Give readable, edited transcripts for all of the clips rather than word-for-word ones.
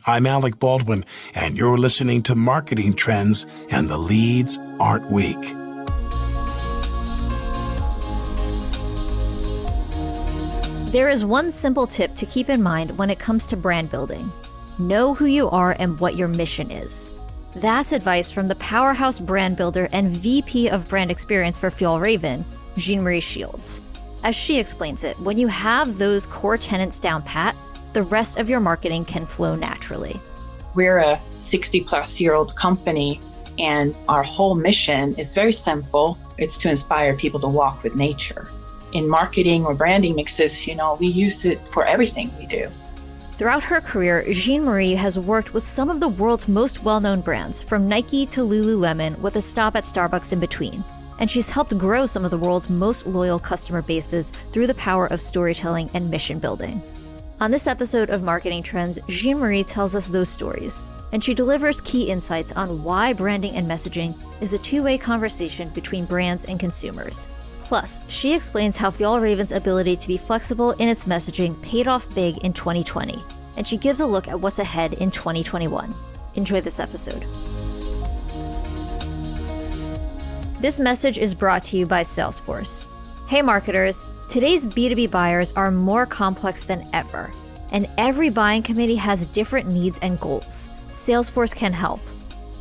I'm Alec Baldwin, and you're listening to Marketing Trends and the Leeds Art Week. There is one simple tip to keep in mind when it comes to brand building. Know who you are and what your mission is. That's advice from the powerhouse brand builder and VP of Brand Experience for Fjällräven, Jean-Marie Shields. As she explains it, when you have those core tenets down pat, the rest of your marketing can flow naturally. We're a 60-plus-year-old company, and our whole mission is very simple. It's to inspire people to walk with nature. In marketing or branding mixes, we use it for everything we do. Throughout her career, Jean-Marie has worked with some of the world's most well-known brands, from Nike to Lululemon, with a stop at Starbucks in between. And she's helped grow some of the world's most loyal customer bases through the power of storytelling and mission building. On this episode of Marketing Trends, Jean-Marie tells us those stories, and she delivers key insights on why branding and messaging is a two-way conversation between brands and consumers. Plus, she explains how Fjällräven's ability to be flexible in its messaging paid off big in 2020, and she gives a look at what's ahead in 2021. Enjoy this episode. This message is brought to you by Salesforce. Hey marketers, today's B2B buyers are more complex than ever, and every buying committee has different needs and goals. Salesforce can help.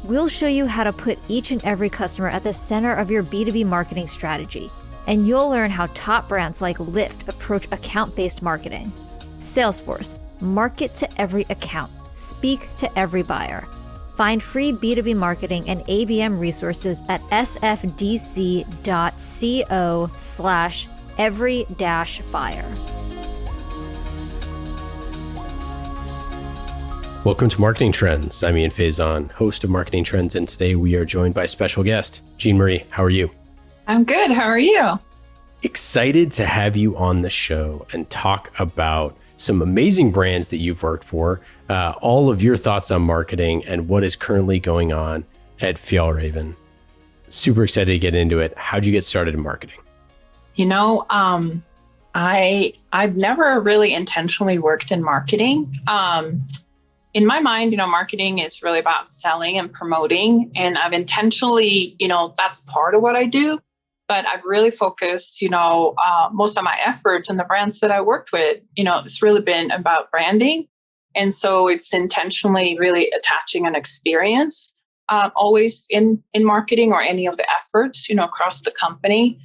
We'll show you how to put each and every customer at the center of your B2B marketing strategy, and you'll learn how top brands like Lyft approach account-based marketing. Salesforce, market to every account, speak to every buyer. Find free B2B marketing and ABM resources at sfdc.co/every-buyer. Welcome to Marketing Trends. I'm Ian Faison, host of Marketing Trends, and today we are joined by a special guest, Jean-Marie. How are you? I'm good. How are you? Excited to have you on the show and talk about some amazing brands that you've worked for, all of your thoughts on marketing and what is currently going on at Fjällräven. Super excited to get into it. How'd you get started in marketing? I've never really intentionally worked in marketing. In my mind, marketing is really about selling and promoting, and I've intentionally, that's part of what I do. But I've really focused, most of my efforts and the brands that I worked with, it's really been about branding. And so it's intentionally really attaching an experience, always in marketing or any of the efforts, across the company.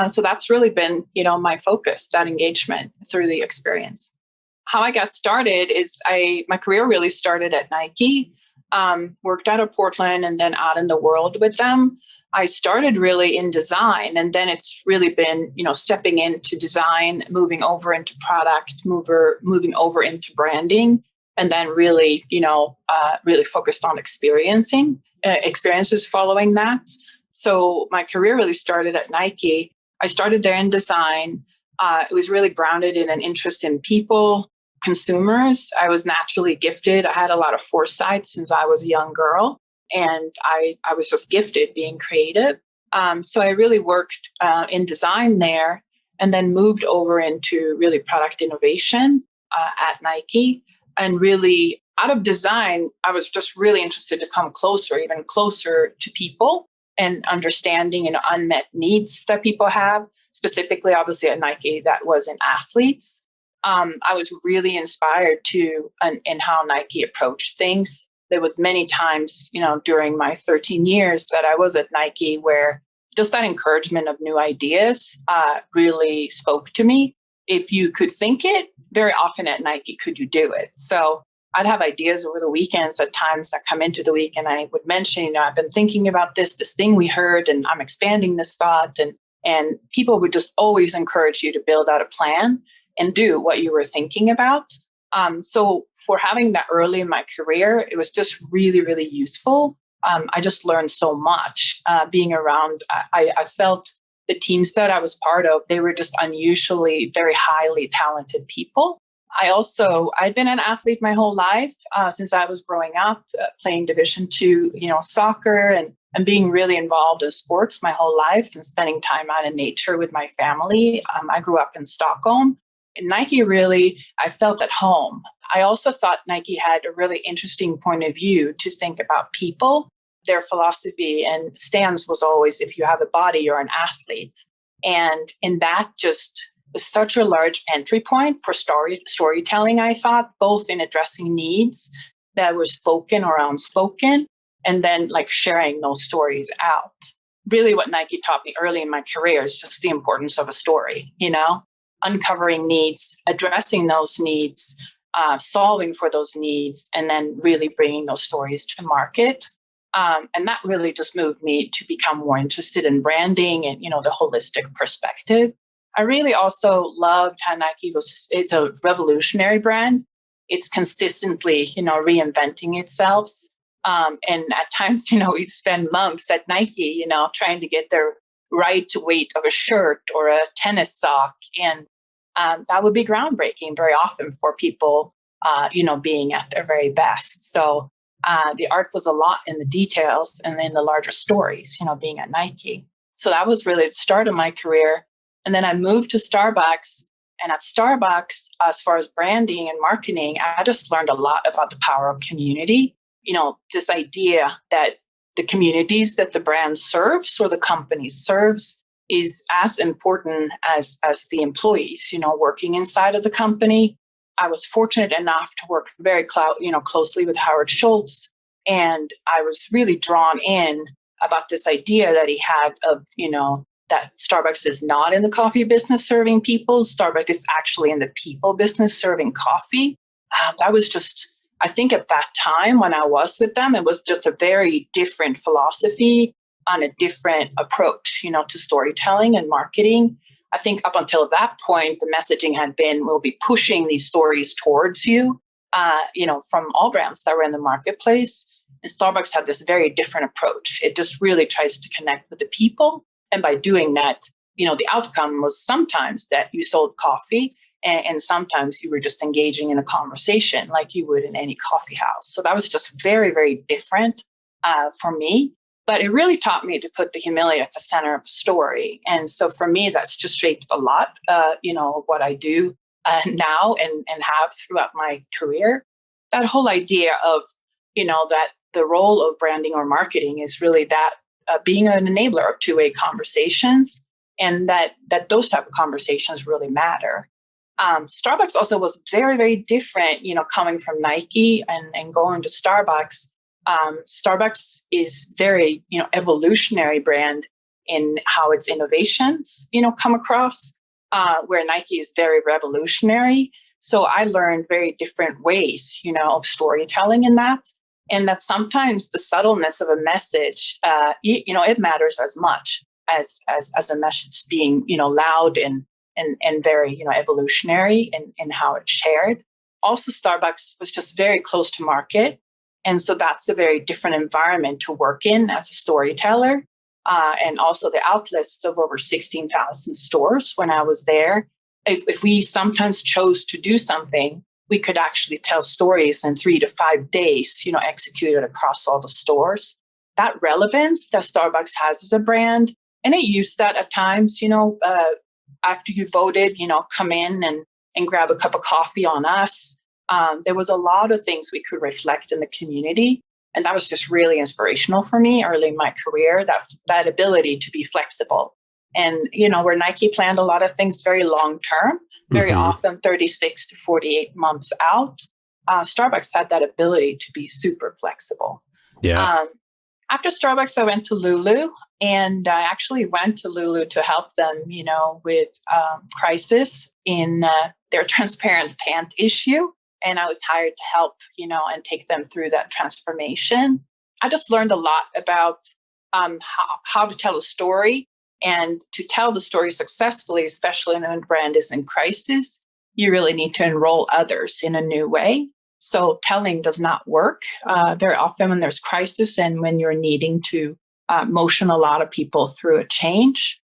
So that's really been, my focus, that engagement through the experience. How I got started is my career really started at Nike, worked out of Portland and then out in the world with them. I started really in design, and then it's really been, stepping into design, moving over into product, moving over into branding, and then really, really focused on experiences following that. So my career really started at Nike. I started there in design. It was really grounded in an interest in people, consumers. I was naturally gifted. I had a lot of foresight since I was a young girl. And I was just gifted being creative. So I really worked in design there and then moved over into really product innovation at Nike. And really out of design, I was just really interested to come closer, even closer to people and understanding unmet needs that people have. Specifically, obviously at Nike, that was in athletes. I was really inspired in how Nike approached things. There was many times, during my 13 years that I was at Nike where just that encouragement of new ideas really spoke to me. If you could think it, very often at Nike, could you do it? So I'd have ideas over the weekends at times that come into the week and I would mention, I've been thinking about this thing we heard and I'm expanding this thought. And people would just always encourage you to build out a plan and do what you were thinking about. So for having that early in my career, it was just really, really useful. I just learned so much being around. I felt the teams that I was part of, they were just unusually very highly talented people. I'd been an athlete my whole life since I was growing up, playing Division II, soccer and being really involved in sports my whole life and spending time out in nature with my family. I grew up in Stockholm. Nike really, I felt at home. I also thought Nike had a really interesting point of view to think about people. Their philosophy and stance was always, if you have a body, you're an athlete. And in that just was such a large entry point for storytelling, I thought, both in addressing needs that were spoken or unspoken, and then like sharing those stories out. Really what Nike taught me early in my career is just the importance of a story, uncovering needs, addressing those needs, solving for those needs, and then really bringing those stories to market. And that really just moved me to become more interested in branding and, the holistic perspective. I really also loved how it's a revolutionary brand. It's consistently, reinventing itself. And at times, we'd spend months at Nike, trying to get their right weight of a shirt or a tennis sock. And that would be groundbreaking very often for people, being at their very best. So the art was a lot in the details and in the larger stories, being at Nike. So that was really the start of my career. And then I moved to Starbucks. And at Starbucks, as far as branding and marketing, I just learned a lot about the power of community. This idea that the communities that the brand serves or the company serves is as important as the employees, working inside of the company. I was fortunate enough to work very closely with Howard Schultz, and I was really drawn in about this idea that he had of, that Starbucks is not in the coffee business serving people. Starbucks is actually in the people business serving coffee. That was just, I think at that time when I was with them, it was just a very different philosophy on a different approach, to storytelling and marketing. I think up until that point, the messaging had been, we'll be pushing these stories towards you, from all brands that were in the marketplace. And Starbucks had this very different approach. It just really tries to connect with the people. And by doing that, the outcome was sometimes that you sold coffee and sometimes you were just engaging in a conversation like you would in any coffee house. So that was just very, very different for me. But it really taught me to put the humility at the center of the story. And so for me, that's just shaped a lot, of what I do now and have throughout my career. That whole idea of, that the role of branding or marketing is really that being an enabler of two-way conversations, and that those type of conversations really matter. Starbucks also was very, very different, coming from Nike and going to Starbucks. Starbucks is very, evolutionary brand in how its innovations, come across, where Nike is very revolutionary. So I learned very different ways, of storytelling in that. And that sometimes the subtleness of a message, it matters as much as a message being, loud and very, evolutionary in how it's shared. Also, Starbucks was just very close to market. And so that's a very different environment to work in as a storyteller. And also the outlets of over 16,000 stores when I was there. If we sometimes chose to do something, we could actually tell stories in 3 to 5 days, executed across all the stores. That relevance that Starbucks has as a brand, and it used that at times, after you voted, come in and grab a cup of coffee on us. There was a lot of things we could reflect in the community. And that was just really inspirational for me early in my career, that ability to be flexible. And, where Nike planned a lot of things very long term, very often 36 to 48 months out, Starbucks had that ability to be super flexible. Yeah. After Starbucks, I went to Lulu, and I actually went to Lulu to help them, with crisis in their transparent pant issue. And I was hired to help, and take them through that transformation. I just learned a lot about how to tell a story, and to tell the story successfully, especially when a brand is in crisis, you really need to enroll others in a new way. So telling does not work very often when there's crisis and when you're needing to motion a lot of people through a change.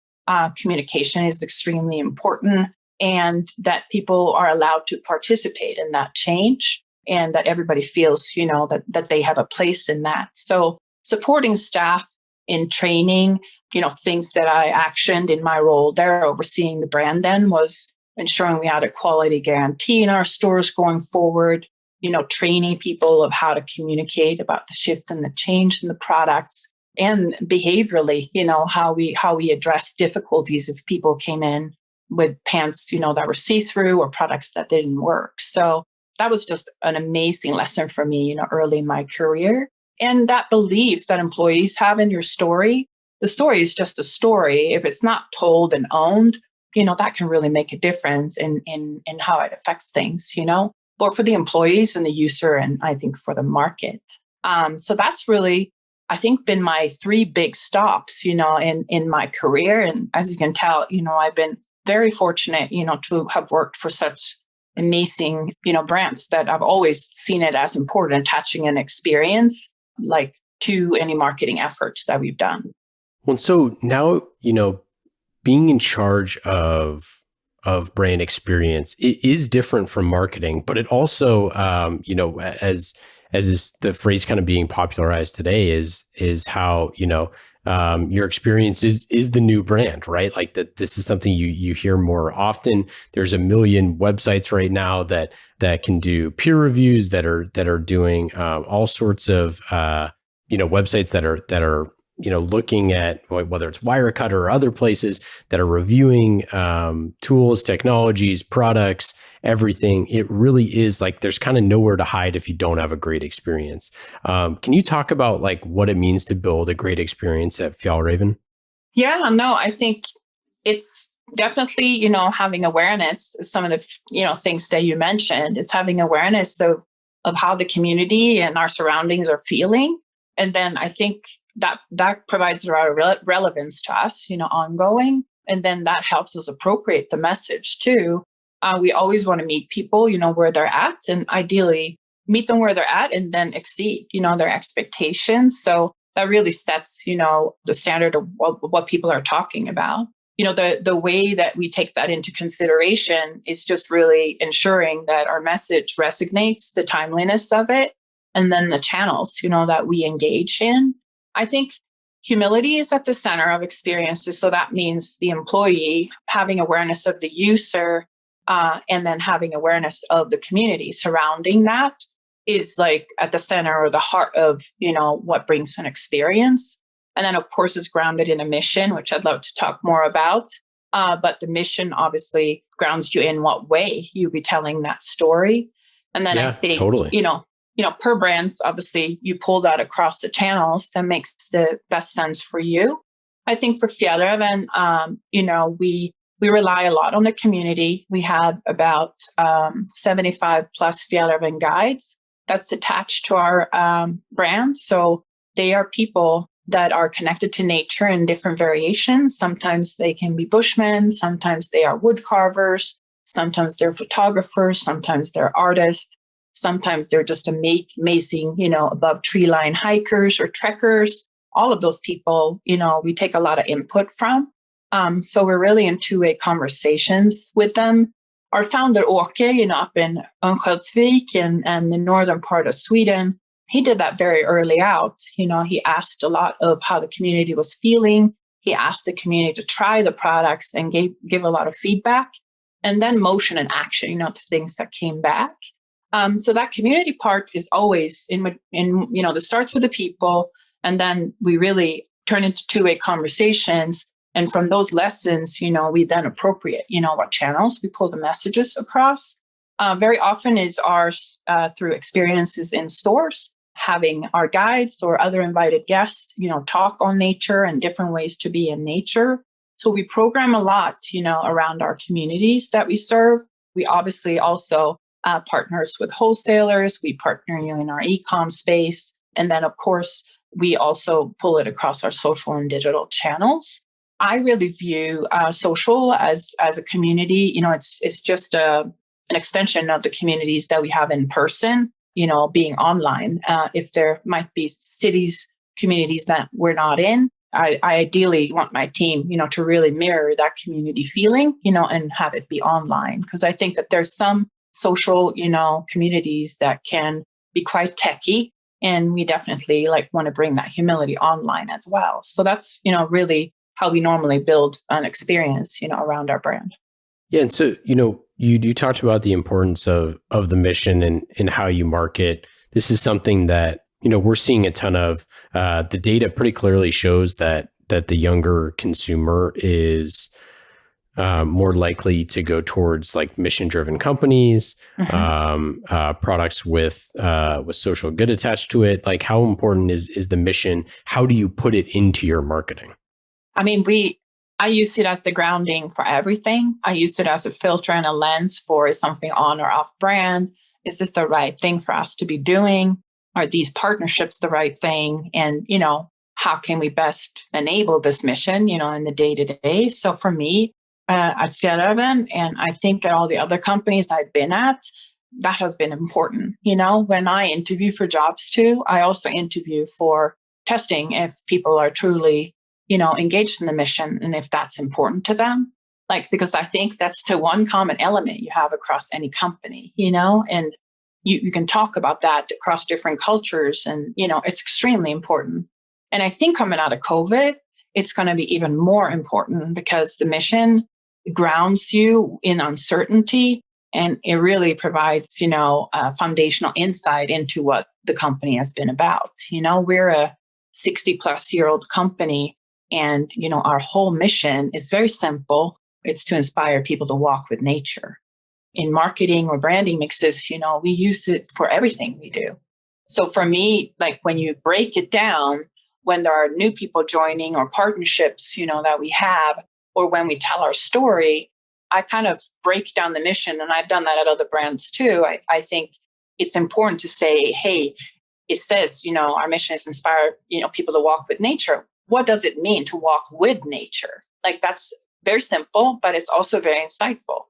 Communication is extremely important, and that people are allowed to participate in that change, and that everybody feels, that they have a place in that. So supporting staff in training, things that I actioned in my role there overseeing the brand then was, ensuring we had a quality guarantee in our stores going forward, training people of how to communicate about the shift and the change in the products, and behaviorally, how we address difficulties if people came in with pants, that were see-through or products that didn't work. So that was just an amazing lesson for me, early in my career. And that belief that employees have in your story, the story is just a story. If it's not told and owned, that can really make a difference in how it affects things, both for the employees and the user, and I think for the market. So that's really, I think, been my three big stops, in my career. And as you can tell, I've been very fortunate, to have worked for such amazing, brands that I've always seen it as important, attaching an experience like to any marketing efforts that we've done. Well, so now, being in charge of brand experience, it is different from marketing, but it also, as is the phrase kind of being popularized today is how, your experience is the new brand, right? Like that, this is something you hear more often. There's a million websites right now that can do peer reviews, that are doing all sorts of websites that are looking at whether it's Wirecutter or other places that are reviewing tools, technologies, products, everything. It really is like there's kind of nowhere to hide if you don't have a great experience. Can you talk about like what it means to build a great experience at Fjällräven? Yeah, no, I think it's definitely, having awareness of some of the, things that you mentioned. It's having awareness of how the community and our surroundings are feeling. And then I think that provides a lot of relevance to us, ongoing. And then that helps us appropriate the message too. We always want to meet people, where they're at, and ideally meet them where they're at and then exceed, their expectations. So that really sets, the standard of what people are talking about. The way that we take that into consideration is just really ensuring that our message resonates, the timeliness of it, and then the channels, that we engage in. I think humility is at the center of experiences. So that means the employee having awareness of the user, and then having awareness of the community surrounding that is like at the center or the heart of, what brings an experience. And then, of course, it's grounded in a mission, which I'd love to talk more about. But the mission obviously grounds you in what way you be telling that story. And then I think, totally. Per brands, obviously, you pull that across the channels that makes the best sense for you. I think for Fjällräven, we rely a lot on the community. We have about 75 plus Fjällräven guides that's attached to our brand. So they are people that are connected to nature in different variations. Sometimes they can be bushmen, sometimes they are wood carvers, sometimes they're photographers, sometimes they're artists. Sometimes they're just amazing, above tree line hikers or trekkers. All of those people, we take a lot of input from. So we're really in two-way conversations with them. Our founder, Åke, up in Örnsköldsvik and the northern part of Sweden, he did that very early out. He asked a lot of how the community was feeling. He asked the community to try the products and give a lot of feedback. And then motion and action, the things that came back. So that community part is always that starts with the people, and then we really turn into two-way conversations. And from those lessons, we then appropriate, what channels we pull the messages across. Very often is ours through experiences in stores, having our guides or other invited guests, talk on nature and different ways to be in nature. So we program a lot, around our communities that we serve. We obviously also partners with wholesalers. We partner in our e-com space. And then, of course, we also pull it across our social and digital channels. I really view social as a community. It's just an extension of the communities that we have in person, being online. If there might be cities, communities that we're not in, I ideally want my team, to really mirror that community feeling, and have it be online. Because I think that there's some social, communities that can be quite techy, and we definitely want to bring that humility online as well. So that's, really how we normally build an experience, around our brand. Yeah, and so you talked about the importance of the mission and how you market. This is something that we're seeing a ton of. The data pretty clearly shows that the younger consumer is more likely to go towards like mission-driven companies, products with social good attached to it. Like, how important is the mission? How do you put it into your marketing? I mean, I use it as the grounding for everything. I use it as a filter and a lens for, is something on or off brand? Is this the right thing for us to be doing? Are these partnerships the right thing? And, how can we best enable this mission, in the day to day? So for me, at Fjällräven, and I think at all the other companies I've been at, that has been important. When I interview for jobs too, I also interview for testing if people are truly engaged in the mission and if that's important to them. Like, because I think that's the one common element you have across any company, and you can talk about that across different cultures, and, it's extremely important. And I think coming out of COVID, it's going to be even more important because the mission grounds you in uncertainty, and it really provides, a foundational insight into what the company has been about. We're a 60-plus-year-old company, and, our whole mission is very simple. It's to inspire people to walk with nature. In marketing or branding mixes, we use it for everything we do. So for me, like when you break it down, when there are new people joining or partnerships, that we have, or when we tell our story, I kind of break down the mission, and I've done that at other brands too. I think it's important to say, hey, it says, our mission is inspire, people to walk with nature. What does it mean to walk with nature? Like, that's very simple, but it's also very insightful.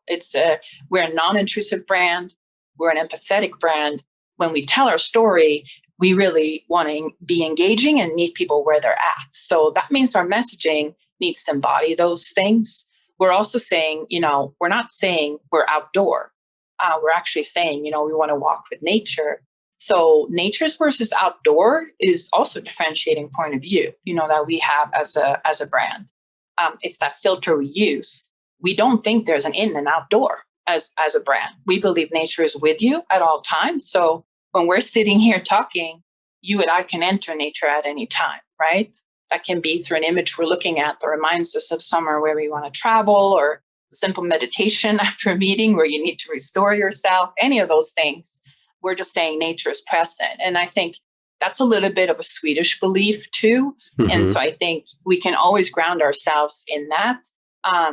We're a non-intrusive brand. We're an empathetic brand. When we tell our story, we really want to be engaging and meet people where they're at. So that means our messaging needs to embody those things. We're also saying, we're not saying we're outdoor. We're actually saying, we want to walk with nature. So nature's versus outdoor is also a differentiating point of view, that we have as a brand. It's that filter we use. We don't think there's an in and outdoor as a brand. We believe nature is with you at all times. So when we're sitting here talking, you and I can enter nature at any time, right? That can be through an image we're looking at that reminds us of somewhere where we want to travel, or simple meditation after a meeting where you need to restore yourself, any of those things. We're just saying nature is present. And I think that's a little bit of a Swedish belief too. Mm-hmm. And so I think we can always ground ourselves in that.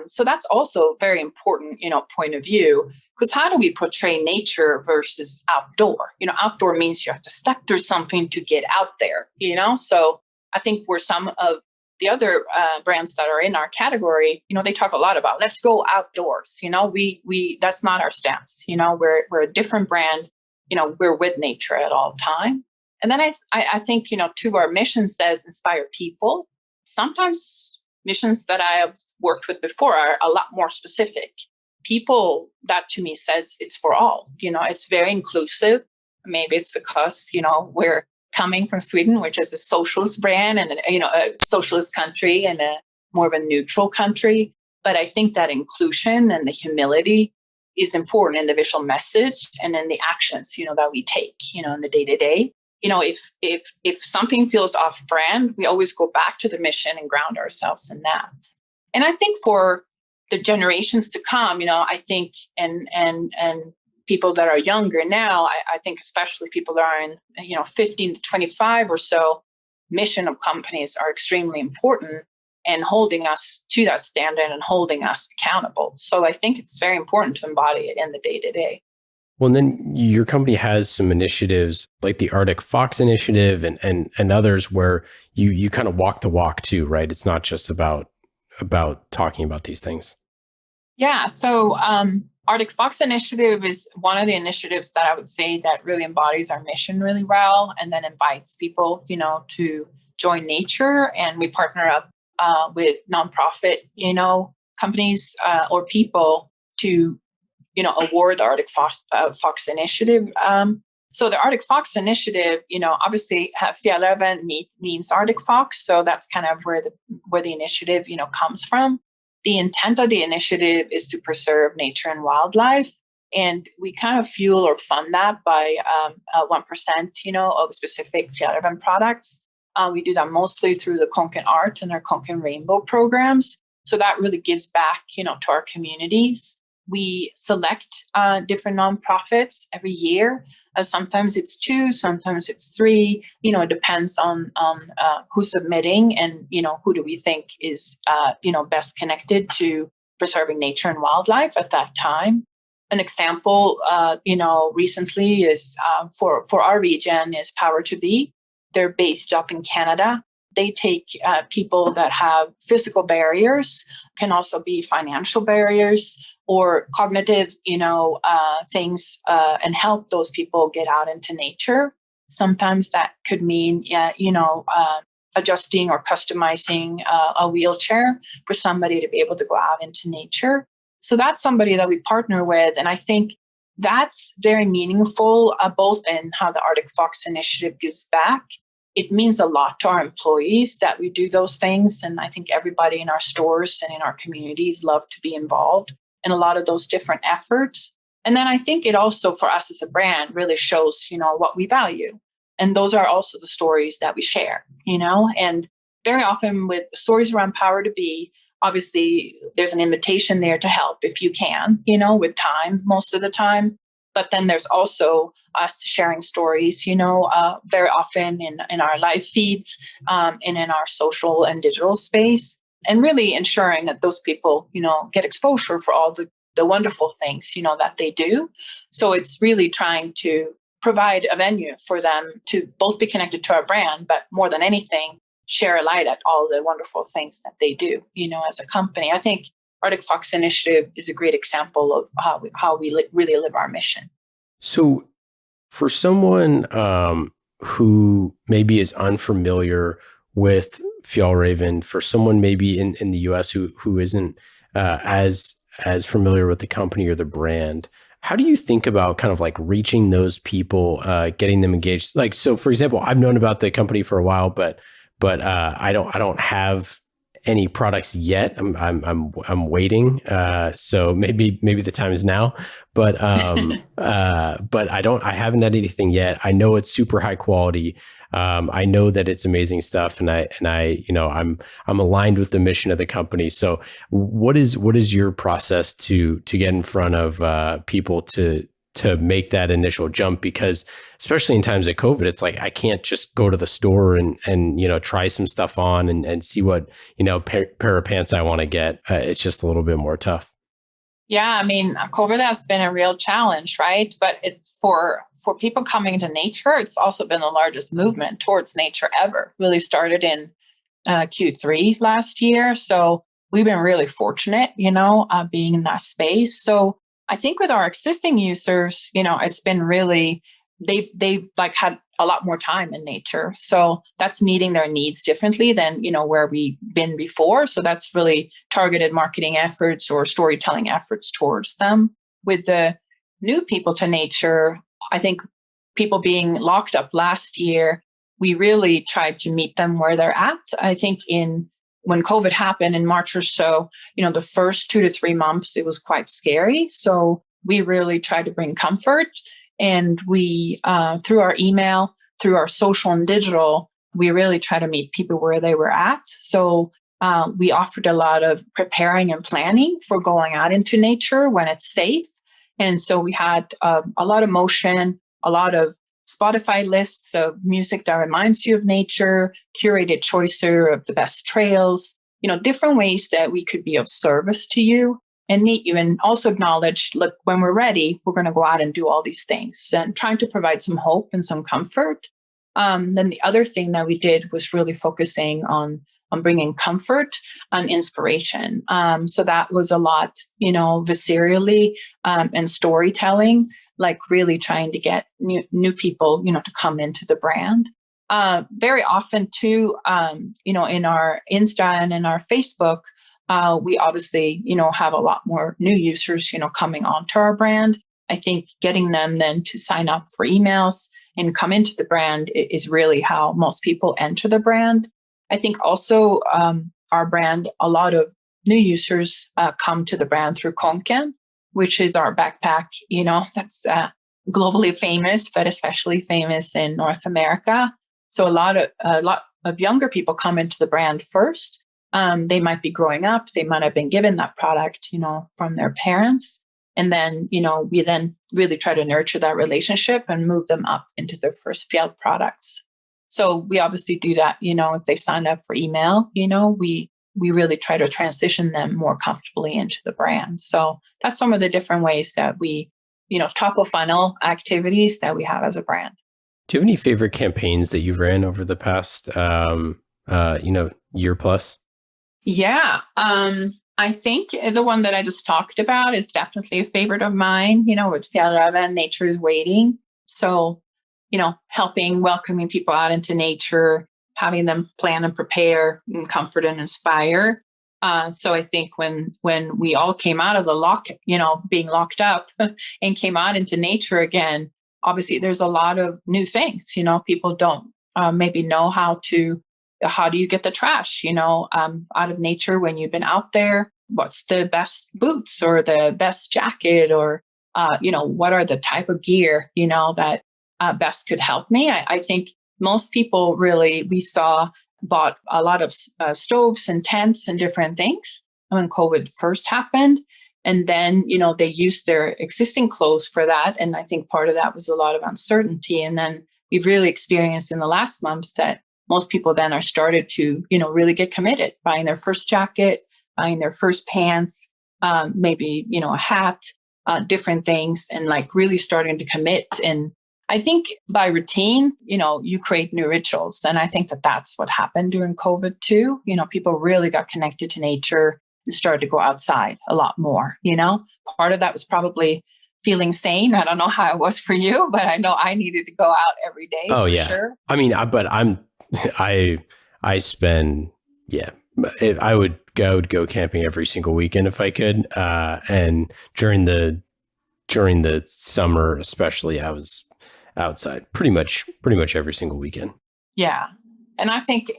So that's also a very important, point of view, because how do we portray nature versus outdoor? Outdoor means you have to step through something to get out there, So I think we're some of the other brands that are in our category, they talk a lot about, let's go outdoors. We that's not our stance. We're a different brand. We're with nature at all time. And then I think, too, our mission says inspire people. Sometimes missions that I have worked with before are a lot more specific. People, that to me says it's for all. It's very inclusive. Maybe it's because, we're coming from Sweden, which is a socialist brand and, a socialist country and a more of a neutral country. But I think that inclusion and the humility is important in the visual message and in the actions, that we take, in the day to day. If something feels off brand, we always go back to the mission and ground ourselves in that. And I think for the generations to come, I think, and people that are younger now, I think especially people that are in, 15 to 25 or so, mission of companies are extremely important and holding us to that standard and holding us accountable. So I think it's very important to embody it in the day to day. Well, and then your company has some initiatives like the Arctic Fox Initiative and others where you kind of walk the walk too, right? It's not just about talking about these things. Yeah. So Arctic Fox Initiative is one of the initiatives that I would say that really embodies our mission really well, and then invites people, to join nature. And we partner up with nonprofit, companies or people to, award the Arctic Fox Initiative. So the Arctic Fox Initiative, obviously Fjällräven means Arctic Fox. So that's kind of where the initiative, comes from. the intent of the initiative is to preserve nature and wildlife. And we kind of fuel or fund that by 1%, of specific Fjällräven products. We do that mostly through the Konken Art and our Konken Rainbow programs. So that really gives back, to our communities. We select different nonprofits every year. Sometimes it's 2, sometimes it's 3. It depends on who's submitting and, who do we think is, best connected to preserving nature and wildlife at that time. An example, recently is for our region is Power to Be. They're based up in Canada. They take people that have physical barriers, can also be financial barriers or cognitive, things, and help those people get out into nature. Sometimes that could mean, adjusting or customizing a wheelchair for somebody to be able to go out into nature. So that's somebody that we partner with. And I think that's very meaningful, both in how the Arctic Fox Initiative gives back. It means a lot to our employees that we do those things. And I think everybody in our stores and in our communities love to be involved in a lot of those different efforts. And then I think it also, for us as a brand, really shows, what we value. And those are also the stories that we share, and very often with stories around Power to Be, obviously there's an invitation there to help if you can, with time, most of the time. But then there's also us sharing stories, very often in our live feeds and in our social and digital space, and really ensuring that those people, get exposure for all the wonderful things, that they do. So it's really trying to provide a venue for them to both be connected to our brand, but more than anything, share a light at all the wonderful things that they do, as a company. I think Arctic Fox Initiative is a great example of how we really live our mission. So for someone who maybe is unfamiliar with Fjällräven, for someone maybe in the US who isn't as familiar with the company or the brand, how do you think about kind of like reaching those people, getting them engaged? Like, so for example, I've known about the company for a while, but I don't have any products yet. I'm waiting. So maybe the time is now, but I haven't had anything yet. I know it's super high quality. I know that it's amazing stuff, and I'm aligned with the mission of the company. So what is your process to get in front of people to make that initial jump? Because especially in times of COVID, it's like I can't just go to the store and try some stuff on and see what pair of pants I want to get. It's just a little bit more tough. Yeah, I mean, COVID has been a real challenge, right? But it's for people coming to nature. It's also been the largest movement towards nature ever. Really started in Q3 last year, so we've been really fortunate, being in that space. So I think with our existing users, it's been really, they've like had a lot more time in nature. So that's meeting their needs differently than, where we've been before. So that's really targeted marketing efforts or storytelling efforts towards them. With the new people to nature, I think people being locked up last year, we really tried to meet them where they're at. I think when COVID happened in March or so, the first 2 to 3 months, it was quite scary. So we really tried to bring comfort. And we, through our email, through our social and digital, we really try to meet people where they were at. So we offered a lot of preparing and planning for going out into nature when it's safe. And so we had a lot of motion, a lot of Spotify lists of music that reminds you of nature, curated choicer of the best trails, different ways that we could be of service to you and meet you, and also acknowledge, look, when we're ready, we're going to go out and do all these things, and trying to provide some hope and some comfort. Then the other thing that we did was really focusing on bringing comfort and inspiration. So that was a lot, viscerally and storytelling, like really trying to get new people, to come into the brand. Very often too, in our Insta and in our Facebook, we obviously, have a lot more new users, coming onto our brand. I think getting them then to sign up for emails and come into the brand is really how most people enter the brand. I think also our brand, a lot of new users come to the brand through Konken, which is our backpack, that's globally famous, but especially famous in North America. So a lot of younger people come into the brand first. They might be growing up. They might have been given that product, from their parents. And then, we then really try to nurture that relationship and move them up into their first Fjäll products. So we obviously do that, if they sign up for email, we really try to transition them more comfortably into the brand. So that's some of the different ways that we, top of funnel activities that we have as a brand. Do you have any favorite campaigns that you've ran over the past, year plus? Yeah. I think the one that I just talked about is definitely a favorite of mine, with Fjällräven, Nature is Waiting. So, welcoming people out into nature, having them plan and prepare and comfort and inspire. So I think when we all came out of the being locked up and came out into nature again, obviously there's a lot of new things, people don't maybe know how do you get the trash, out of nature when you've been out there? What's the best boots or the best jacket or, what are the type of gear, that best could help me? I think most people really, bought a lot of stoves and tents and different things when COVID first happened. And then, they used their existing clothes for that. And I think part of that was a lot of uncertainty. And then we've really experienced in the last months that most people then are started to, really get committed, buying their first jacket, buying their first pants, maybe, a hat, different things, and like really starting to commit. And I think by routine, you create new rituals. And I think that that's what happened during COVID too. People really got connected to nature and started to go outside a lot more, Part of that was probably feeling sane. I don't know how it was for you, but I know I needed to go out every day. Oh, for yeah. Sure. I mean, I spend, I would go camping every single weekend if I could. And during the summer, especially, I was outside pretty much every single weekend. Yeah. And I think,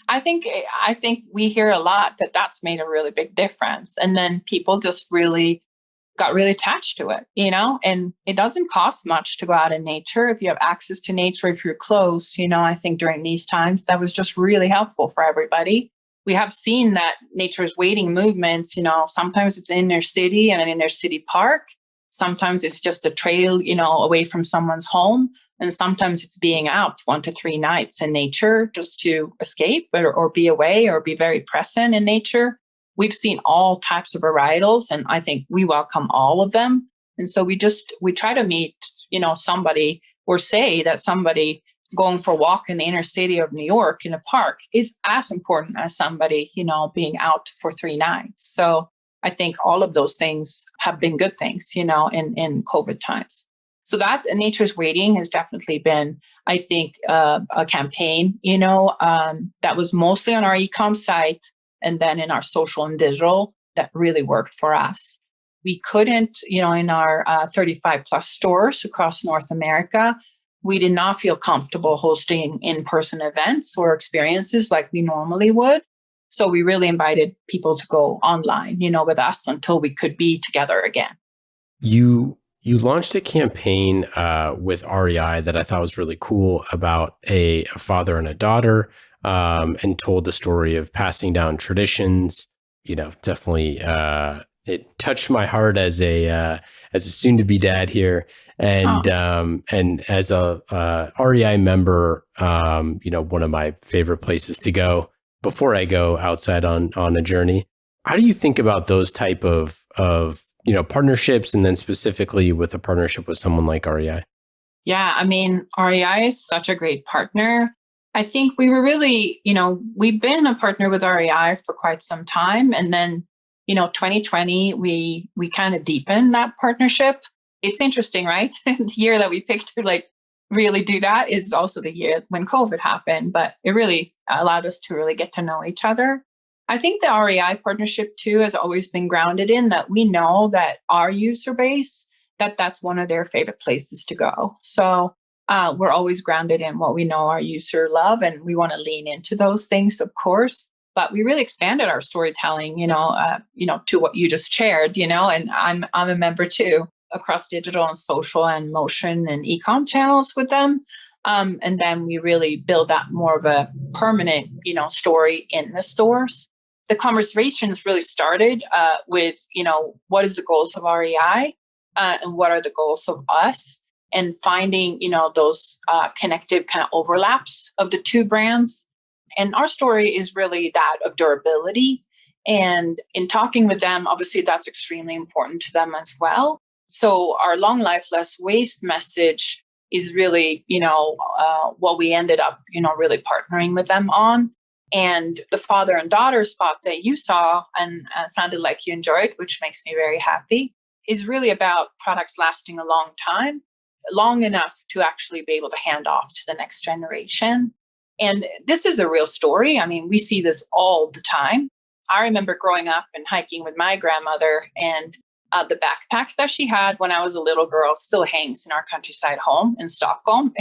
I think we hear a lot that that's made a really big difference. And then people just really got really attached to it, and it doesn't cost much to go out in nature. If you have access to nature, if you're close, I think during these times, that was just really helpful for everybody. We have seen that Nature is Waiting movements, sometimes it's in their city and in their city park. Sometimes it's just a trail, away from someone's home. And sometimes it's being out 1 to 3 nights in nature just to escape or be away or be very present in nature. We've seen all types of varietals, and I think we welcome all of them. And so we try to meet, somebody, or say that somebody going for a walk in the inner city of New York in a park is as important as somebody, being out for 3 nights. So I think all of those things have been good things, in COVID times. So that Nature is Waiting has definitely been, I think, a campaign, that was mostly on our e-com site and then in our social and digital that really worked for us. We couldn't, in our 35 plus stores across North America, we did not feel comfortable hosting in-person events or experiences like we normally would. So we really invited people to go online, with us until we could be together again. You launched a campaign with REI that I thought was really cool about a father and a daughter, and told the story of passing down traditions. Definitely it touched my heart as a soon-to-be dad here, and as a REI member, one of my favorite places to go before I go outside on a journey. How do you think about those type of partnerships, and then specifically with a partnership with someone like REI? Yeah, I mean, REI is such a great partner. I think we were really, we've been a partner with REI for quite some time. And then, 2020, we kind of deepened that partnership. It's interesting, right? The year that we picked to really do that is also the year when COVID happened, but it really allowed us to really get to know each other. I think the REI partnership too has always been grounded in that we know that our user base, that's one of their favorite places to go. So we're always grounded in what we know our user love, and we want to lean into those things, of course. but we really expanded our storytelling, to what you just shared, and I'm a member too across digital and social and motion and e-com channels with them. And then we really build that more of a permanent, story in the stores. The conversations really started with, what is the goals of REI and what are the goals of us, and finding, those connective kind of overlaps of the two brands. And our story is really that of durability. And in talking with them, obviously that's extremely important to them as well. So our long life, less waste message is really, what we ended up, really partnering with them on. And the father and daughter spot that you saw and sounded like you enjoyed, which makes me very happy, is really about products lasting a long time, long enough to actually be able to hand off to the next generation. And this is a real story. I mean, we see this all the time. I remember growing up and hiking with my grandmother, and the backpack that she had when I was a little girl still hangs in our countryside home in Stockholm.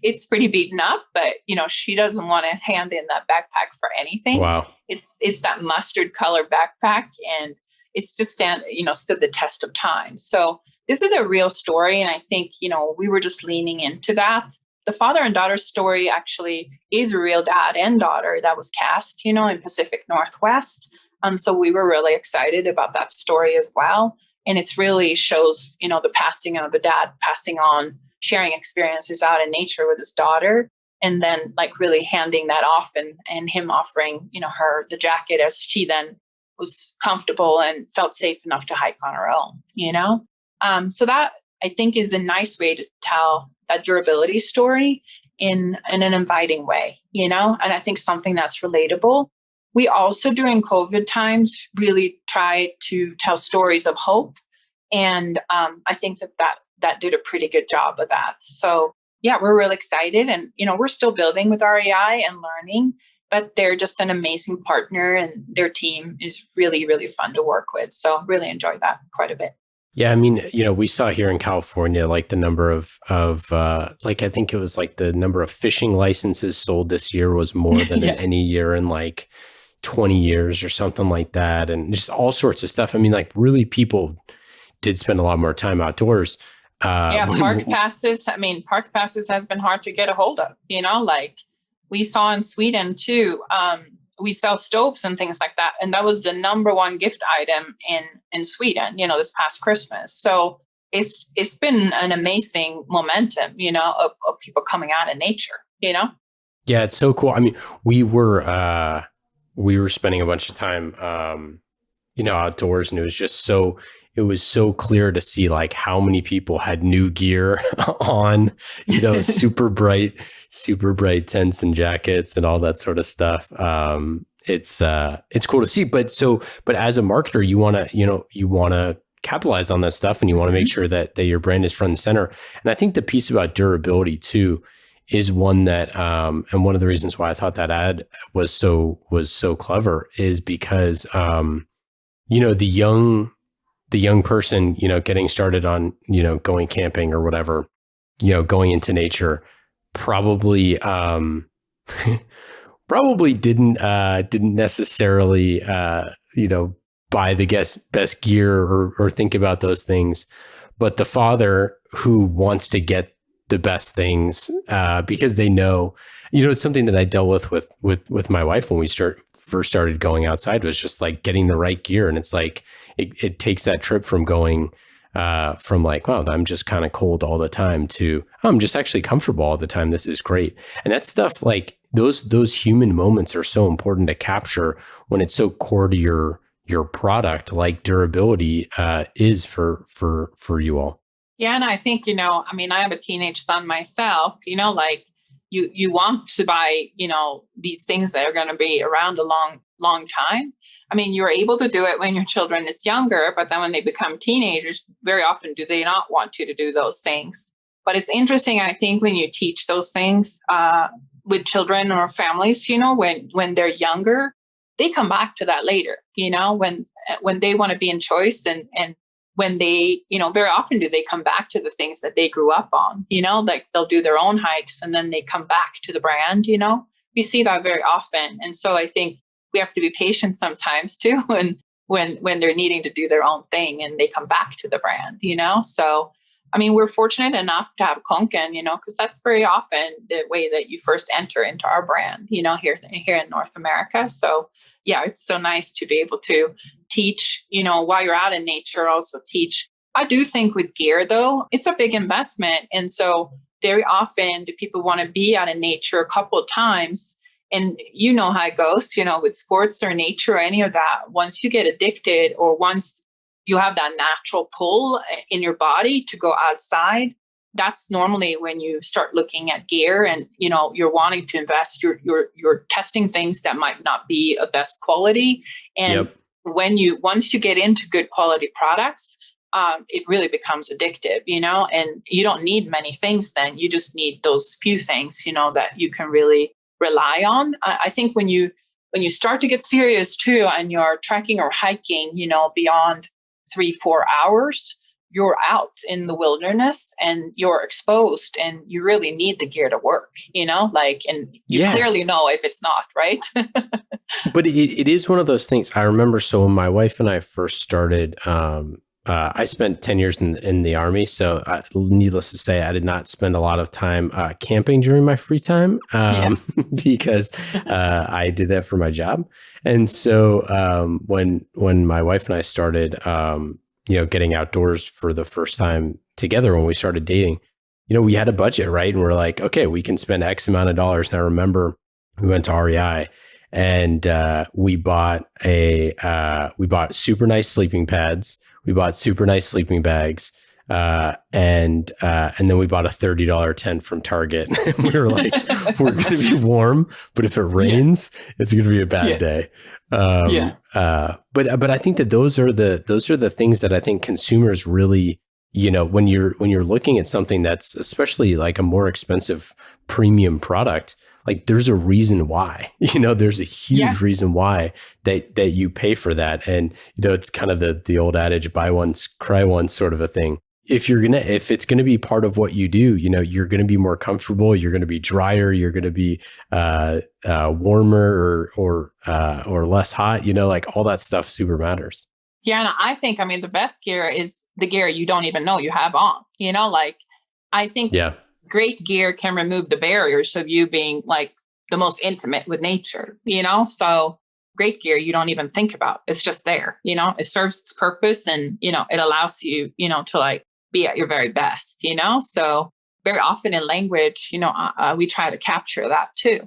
It's pretty beaten up, but she doesn't want to hand in that backpack for anything. Wow. It's that mustard color backpack, and it's just stood the test of time. So this is a real story, and I think we were just leaning into that. The father and daughter story actually is a real dad and daughter that was cast, in Pacific Northwest. So we were really excited about that story as well. And it's really shows, the passing of a dad passing on, sharing experiences out in nature with his daughter, and then like really handing that off and him offering, her the jacket as she then was comfortable and felt safe enough to hike on her own, So that I think is a nice way to tell that durability story in an inviting way, and I think something that's relatable. We also, during COVID times, really tried to tell stories of hope. And I think that did a pretty good job of that. So, yeah, we're really excited. And, we're still building with REI and learning, but they're just an amazing partner, and their team is really, really fun to work with. So really enjoy that quite a bit. Yeah, I mean, we saw here in California, like the number of I think it was like the number of fishing licenses sold this year was more than in any year in like 20 years or something like that. And just all sorts of stuff. I mean, like really people did spend a lot more time outdoors. Park passes. I mean, park passes has been hard to get a hold of, like we saw in Sweden too. We sell stoves and things like that. And that was the number one gift item in Sweden, this past Christmas. So it's been an amazing momentum, of people coming out in nature, Yeah, it's so cool. I mean, we were spending a bunch of time, outdoors, and it was so clear to see like how many people had new gear on, super bright tents and jackets and all that sort of stuff. It's cool to see, but as a marketer, you want to capitalize on that stuff, and you want to make sure that your brand is front and center. And I think the piece about durability too is one that, and one of the reasons why I thought that ad was so clever is because, the young person, getting started on, going camping or whatever, going into nature, probably didn't necessarily, buy the best gear or think about those things. But the father who wants to get the best things, because they know, it's something that I dealt with my wife when we first started going outside, was just like getting the right gear. And it's like, it takes that trip from going from like, wow, I'm just kind of cold all the time to, I'm just actually comfortable all the time. This is great. And that stuff, like those human moments are so important to capture when it's so core to your product, like durability is for you all. Yeah. And I think, I have a teenage son myself, like you want to buy, these things that are going to be around a long, long time. I mean, you're able to do it when your children is younger, but then when they become teenagers, very often do they not want you to do those things. But it's interesting, I think, when you teach those things with children or families, when they're younger, they come back to that later, when they want to be in choice and when they, very often do they come back to the things that they grew up on, like they'll do their own hikes and then they come back to the brand, we see that very often. And so I think we have to be patient sometimes too, when they're needing to do their own thing and they come back to the brand, So, I mean, we're fortunate enough to have Konken, because that's very often the way that you first enter into our brand, here in North America. So, yeah, it's so nice to be able to teach, while you're out in nature, also teach. I do think with gear, though, it's a big investment. And so very often do people want to be out in nature a couple of times. And you know how it goes, with sports or nature or any of that. Once you get addicted, or once you have that natural pull in your body to go outside, that's normally when you start looking at gear and, you're wanting to invest, you're testing things that might not be of best quality. And once you get into good quality products, it really becomes addictive, and you don't need many things then. You just need those few things, that you can really rely on. I think when you start to get serious too, and you're trekking or hiking, beyond 3-4 hours, you're out in the wilderness and you're exposed, and you really need the gear to work, and you clearly know if it's not, right? But it is one of those things. I remember, so when my wife and I first started, I spent 10 years in the Army. So needless to say, I did not spend a lot of time camping during my free time because I did that for my job. And so when my wife and I started, getting outdoors for the first time together, when we started dating, we had a budget, right? And we're like, okay, we can spend X amount of dollars. And I remember we went to REI and we bought super nice sleeping pads. We bought super nice sleeping bags, and then we bought a $30 tent from Target. We were like, we're going to be warm, but if it rains, it's going to be a bad day. But I think that those are the things that I think consumers really, when you're looking at something that's especially like a more expensive premium product, like there's a reason why, there's a huge reason why that you pay for that. And, it's kind of the old adage, buy once, cry once sort of a thing. If it's going to be part of what you do, you're going to be more comfortable, you're going to be drier, you're going to be warmer or less hot, like all that stuff super matters. Yeah. And I think, the best gear is the gear you don't even know you have on, I think great gear can remove the barriers of you being like the most intimate with nature, so great gear you don't even think about. It's just there, it serves its purpose, and, it allows you, to like be at your very best, so very often in language, we try to capture that too.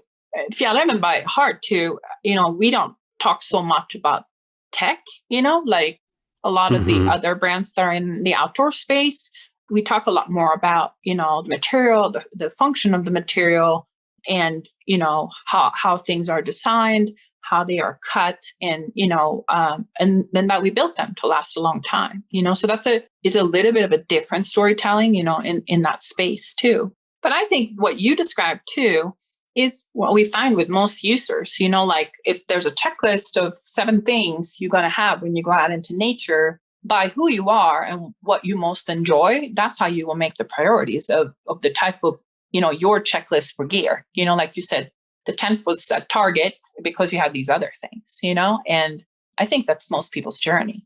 Fjällräven by heart too, we don't talk so much about tech, like a lot of the other brands that are in the outdoor space. We talk a lot more about, the material, the function of the material, and, how things are designed, how they are cut, and, and then that we built them to last a long time, so it's a little bit of a different storytelling, in that space too. But I think what you described too is what we find with most users, like if there's a checklist of 7 things you're going to have when you go out into nature, by who you are and what you most enjoy, that's how you will make the priorities of the type of, your checklist for gear. Like you said, the tent was at Target because you have these other things, and I think that's most people's journey.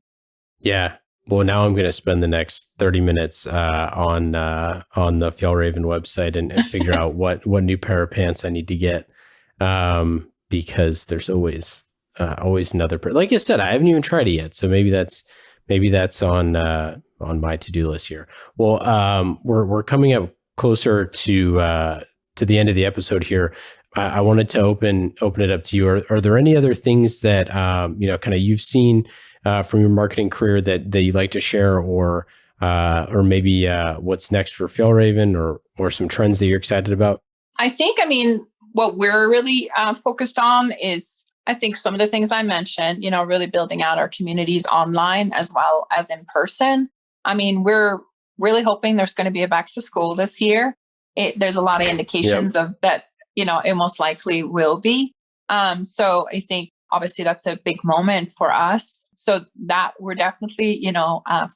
Yeah. Well, now I'm going to spend the next 30 minutes on the Fjällräven website and figure out what new pair of pants I need to get, because there's always another pair. Like I said, I haven't even tried it yet, so maybe that's on my to-do list here. Well, we're coming up closer to the end of the episode here. I wanted to open it up to you. Are there any other things that kind of you've seen from your marketing career that you'd like to share, or maybe what's next for Fjällräven, or some trends that you're excited about? I think, what we're really focused on is, I think some of the things I mentioned, really building out our communities online as well as in person. We're really hoping there's going to be a back to school this year. There's a lot of indications of that, it most likely will be. So I think obviously that's a big moment for us. So that we're definitely,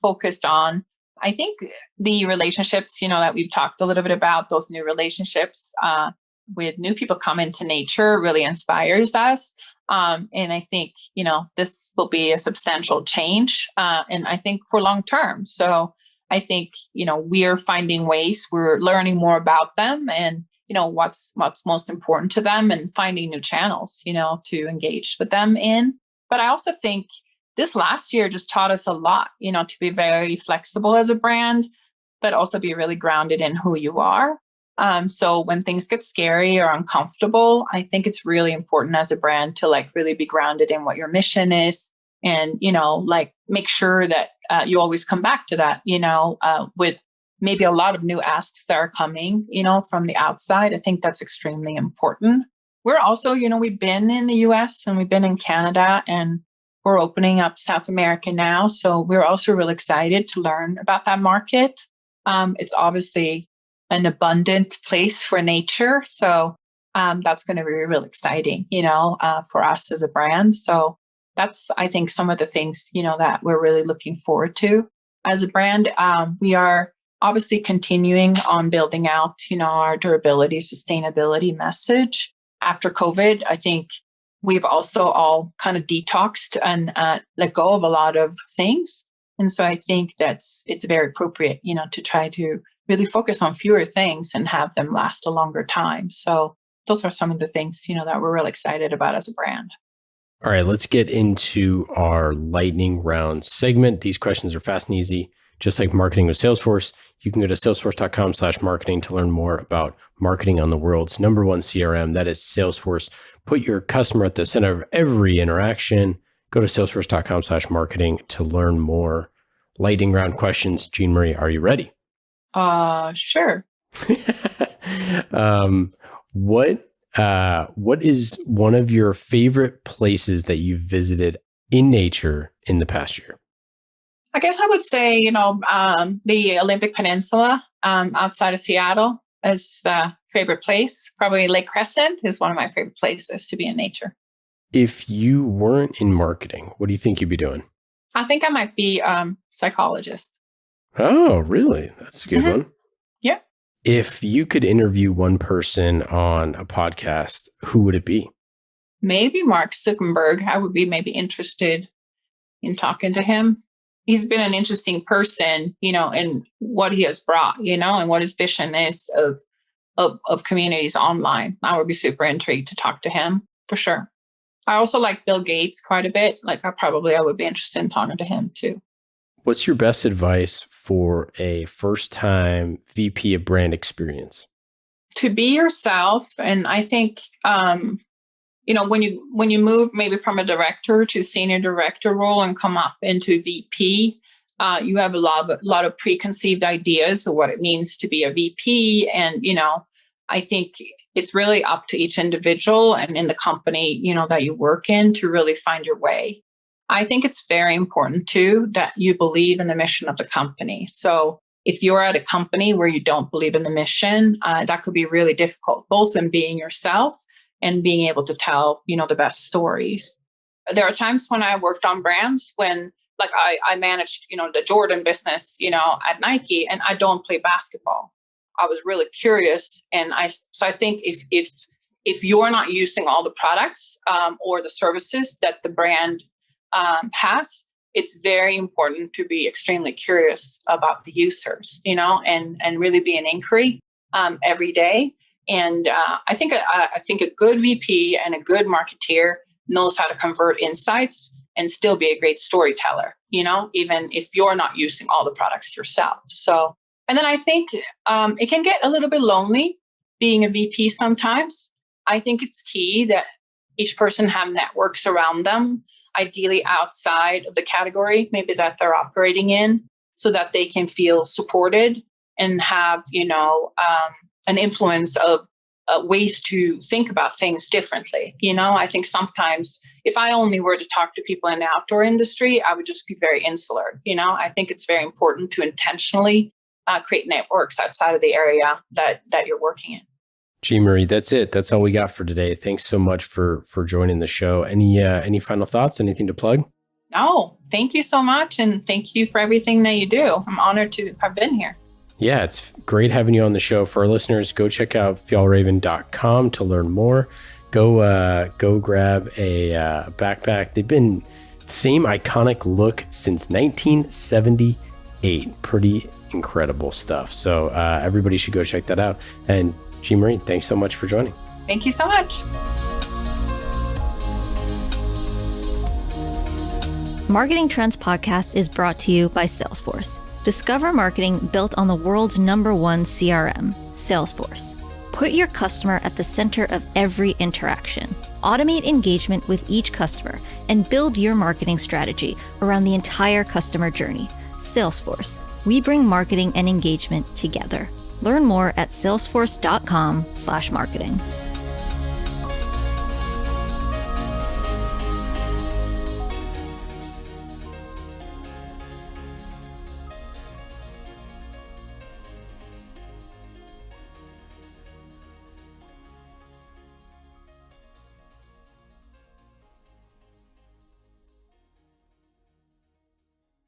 focused on. I think the relationships, that we've talked a little bit about, those new relationships, with new people coming to nature really inspires us. And I think, this will be a substantial change. And I think for long term. So I think, we're finding ways, we're learning more about them and, what's most important to them and finding new channels, to engage with them in. But I also think this last year just taught us a lot, to be very flexible as a brand, but also be really grounded in who you are. So when things get scary or uncomfortable, I think it's really important as a brand to really be grounded in what your mission is and, make sure that you always come back to that, with maybe a lot of new asks that are coming, from the outside. I think that's extremely important. We're also, we've been in the US and we've been in Canada and we're opening up South America now. So we're also really excited to learn about that market. It's obviously an abundant place for nature. So that's going to be really exciting, for us as a brand. So that's, I think, some of the things, that we're really looking forward to as a brand. We are obviously continuing on building out, our durability, sustainability message. After COVID, I think we've also all kind of detoxed and let go of a lot of things. And so I think it's very appropriate, to try to really focus on fewer things and have them last a longer time. So those are some of the things, that we're really excited about as a brand. All right, let's get into our lightning round segment. These questions are fast and easy. Just like marketing with Salesforce, you can go to salesforce.com/marketing to learn more about marketing on the world's #1 CRM. That is Salesforce. Put your customer at the center of every interaction. Go to salesforce.com/marketing to learn more. Lightning round questions. Jean Marie, are you ready? Sure. What is one of your favorite places that you've visited in nature in the past year? I guess I would say, the Olympic Peninsula outside of Seattle is the favorite place. Probably Lake Crescent is one of my favorite places to be in nature. If you weren't in marketing, what do you think you'd be doing? I think I might be psychologist. Oh, really? That's a good one. Yeah. If you could interview one person on a podcast, who would it be? Maybe Mark Zuckerberg. I would be maybe interested in talking to him. He's been an interesting person, in what he has brought, and what his vision is of communities online. I would be super intrigued to talk to him for sure. I also like Bill Gates quite a bit. I would be interested in talking to him too. What's your best advice for a first-time VP of brand experience? To be yourself. And I think, when you move maybe from a director to senior director role and come up into VP, you have a lot of preconceived ideas of what it means to be a VP. And, I think it's really up to each individual and in the company, that you work in to really find your way. I think it's very important too that you believe in the mission of the company. So if you're at a company where you don't believe in the mission, that could be really difficult, both in being yourself and being able to tell, the best stories. There are times when I worked on brands when I managed, the Jordan business, at Nike, and I don't play basketball. I was really curious. And I think if you're not using all the products or the services that the brand has, it's very important to be extremely curious about the users, and really be an inquiry every day. And I think a good VP and a good marketeer knows how to convert insights and still be a great storyteller, even if you're not using all the products yourself. So, and then I think it can get a little bit lonely being a VP sometimes. I think it's key that each person have networks around them, ideally outside of the category, maybe that they're operating in, so that they can feel supported and have, an influence of ways to think about things differently. I think sometimes if I only were to talk to people in the outdoor industry, I would just be very insular. I think it's very important to intentionally create networks outside of the area that you're working in. Jean Marie, that's it. That's all we got for today. Thanks so much for joining the show. Any final thoughts? Anything to plug? Oh, thank you so much. And thank you for everything that you do. I'm honored to have been here. Yeah, it's great having you on the show. For our listeners, go check out fjällräven.com to learn more. Go grab a backpack. They've been same iconic look since 1978. Pretty incredible stuff. So everybody should go check that out. And Jean-Marie, thanks so much for joining. Thank you so much. Marketing Trends Podcast is brought to you by Salesforce. Discover marketing built on the world's #1 CRM, Salesforce. Put your customer at the center of every interaction. Automate engagement with each customer and build your marketing strategy around the entire customer journey. Salesforce. We bring marketing and engagement together. Learn more at salesforce.com/marketing.